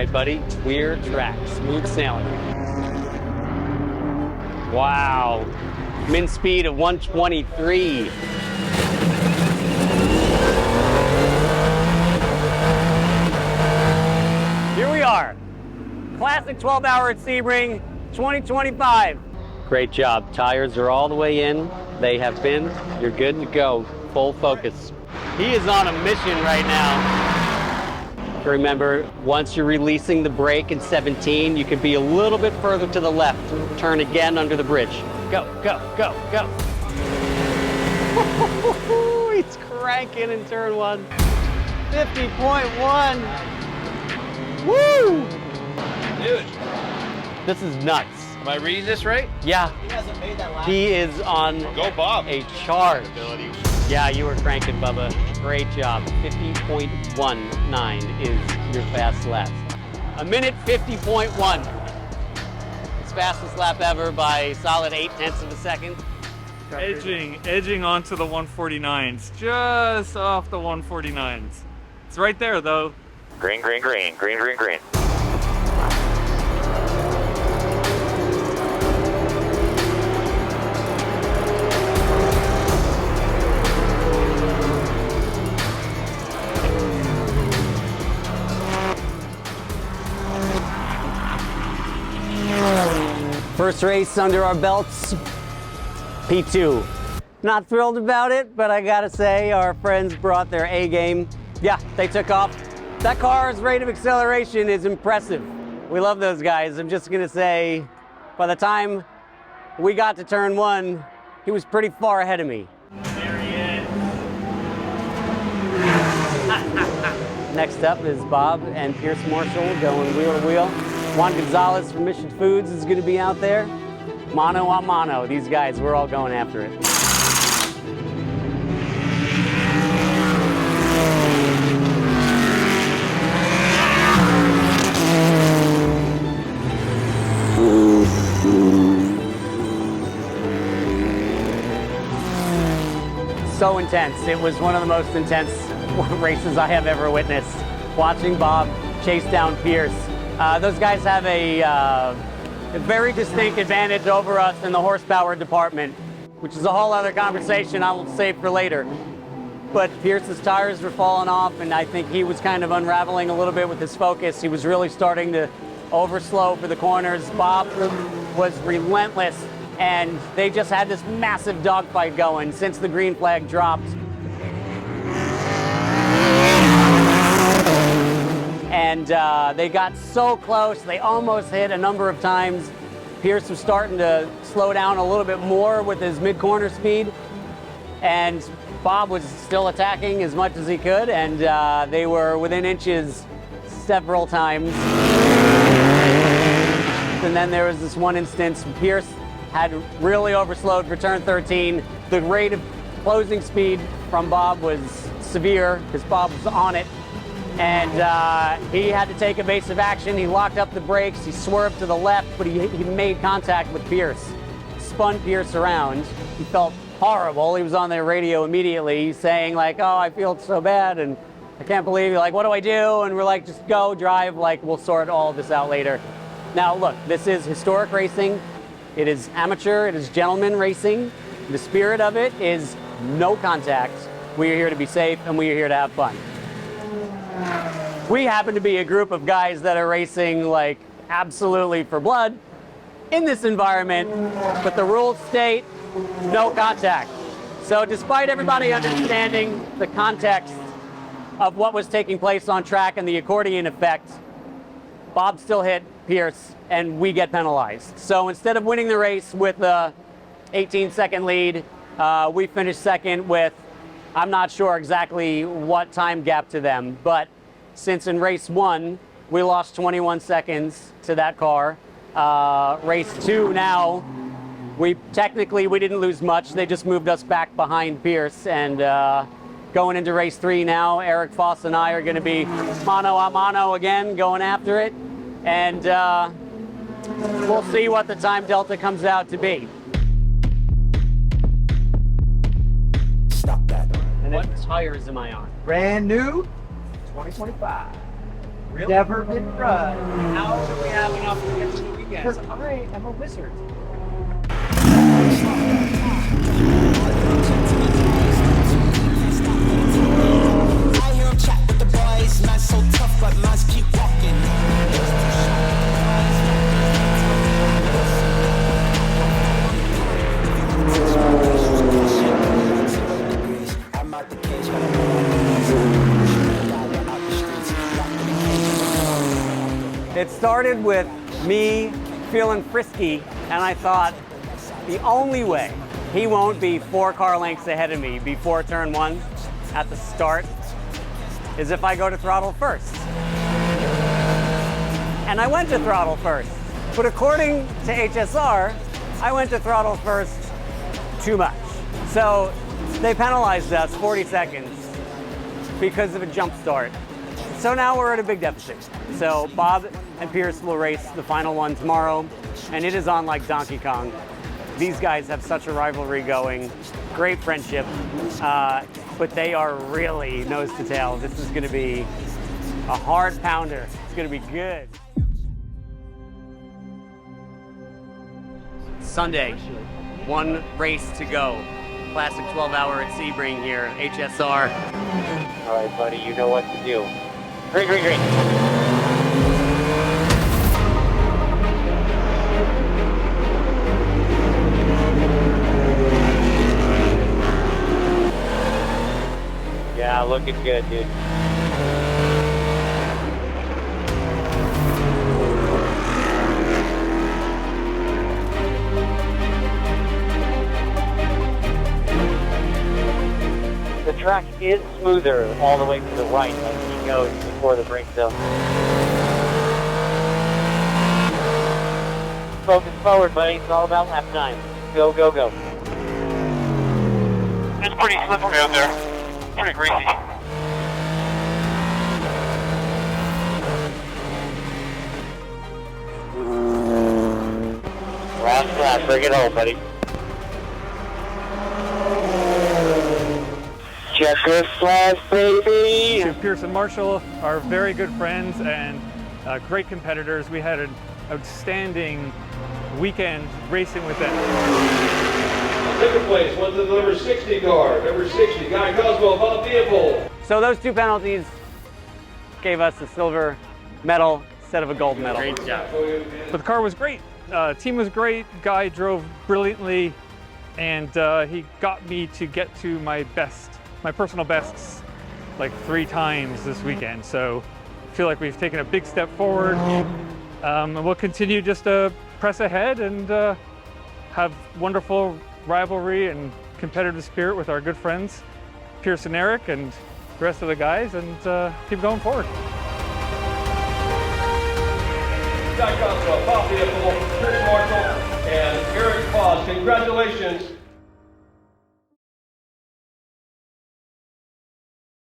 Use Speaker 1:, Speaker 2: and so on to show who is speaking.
Speaker 1: right, buddy. Clear track, smooth sailing. Wow. Min speed of 123. Here we are. Classic 12-hour at Sebring 2025. Great job. Tires are all the way in. They have been. You're good to go. Full focus. He is on a mission right now. Remember, once you're releasing the brake in 17, you can be a little bit further to the left. Turn again under the bridge. Go, go, go, go. He's cranking in turn 1. 50.1. Woo!
Speaker 2: Dude.
Speaker 1: This is nuts.
Speaker 2: Am I reading this right?
Speaker 1: Yeah.
Speaker 3: He hasn't made that lap.
Speaker 1: He is on
Speaker 2: Go, Bob.
Speaker 1: a charge. Yeah, you were cranking, Bubba. Great job. 50.19 is your fast lap. A minute 50.1. His fastest lap ever by solid 0.8 of a second.
Speaker 4: Edging onto the 149s, just off the 149s. It's right there though.
Speaker 2: Green, green, green, green, green, green.
Speaker 1: First race under our belts, P2. Not thrilled about it, but I gotta say, our friends brought their A game. Yeah, they took off. That car's rate of acceleration is impressive. We love those guys. I'm just gonna say, by the time we got to turn 1, he was pretty far ahead of me.
Speaker 4: There he is.
Speaker 1: Next up is Bob and Pierce Marshall going wheel to wheel. Juan Gonzalez from Mission Foods is going to be out there. Mano a mano, these guys, we're all going after it. So intense. It was one of the most intense races I have ever witnessed. Watching Bob chase down Pierce. Those guys have a very distinct advantage over us in the horsepower department, which is a whole other conversation I will save for later. But Pierce's tires were falling off, and I think he was kind of unraveling a little bit with his focus. He was really starting to overslow for the corners. Bob was relentless, and they just had this massive dogfight going since the green flag dropped. And they got so close, they almost hit a number of times. Pierce was starting to slow down a little bit more with his mid-corner speed. And Bob was still attacking as much as he could, and they were within inches several times. And then there was this one instance, Pierce had really overslowed for turn 13. The rate of closing speed from Bob was severe, because Bob was on it. And he had to take evasive action. He locked up the brakes, he swerved to the left, but he made contact with Pierce. Spun Pierce around. He felt horrible. He was on the radio immediately saying like, oh, I feel so bad and I can't believe it. Like, what do I do? And we're like, just go, drive, like, we'll sort all of this out later. Now, look, this is historic racing. It is amateur, it is gentleman racing. The spirit of it is no contact. We are here to be safe and we are here to have fun. We happen to be a group of guys that are racing like absolutely for blood in this environment, but the rules state no contact. So despite everybody understanding the context of what was taking place on track and the accordion effect, Bob still hit Pierce and we get penalized. So instead of winning the race with a 18-second lead, we finished second with, I'm not sure exactly what time gap to them, but since in race 1, we lost 21 seconds to that car. Race 2 now, we didn't lose much. They just moved us back behind Pierce. And going into race 3 now, Eric Foss and I are gonna be mano a mano again, going after it. And we'll see what the time delta comes out to be.
Speaker 3: Stop that.
Speaker 1: And what tires am I on?
Speaker 3: Brand new 2025.
Speaker 1: Never been run. How do we have enough to get to the weekend? Because I am a wizard.
Speaker 3: I hear him chat with the boys, man so tough, but mans keep walking. I'm out the cage, but
Speaker 1: It started with me feeling frisky, and I thought the only way he won't be 4 car lengths ahead of me before turn 1 at the start is if I go to throttle first. And I went to throttle first, but according to HSR, I went to throttle first too much. So they penalized us 40 seconds because of a jump start. So now we're at a big deficit. So Bob and Pierce will race the final one tomorrow, and it is on like Donkey Kong. These guys have such a rivalry going, great friendship, but they are really nose to tail. This is gonna be a hard pounder. It's gonna be good. Sunday, 1 race to go. Classic 12-hour at Sebring here, HSR.
Speaker 2: All right, buddy, you know what to do. Green, green, green. Yeah, looking good, dude. The track is smoother all the way to the right, like he goes before the brake zone. Focus forward, buddy. It's all about lap time. Go, go, go. It's pretty slippery out there. Pretty greasy. Last lap, bring it home, buddy. Checker slash baby!
Speaker 4: Pierce and Marshall are very good friends and great competitors. We had an outstanding weekend racing with them.
Speaker 5: Second place went to the number 60 car. Number 60, Guy Cosmo, Bob Leopold.
Speaker 1: So those 2 penalties gave us a silver medal instead of a gold medal. Great job.
Speaker 4: But the car was great. Team was great. Guy drove brilliantly, and he got me to get to my personal bests like 3 times this weekend. So I feel like we've taken a big step forward, and we'll continue just to press ahead and have wonderful rivalry and competitive spirit with our good friends Pierce and Eric and the rest of the guys, and keep going forward.
Speaker 5: Guy Cosmo, Bob Leopold, Chris Marshall, and Eric Foss. Congratulations.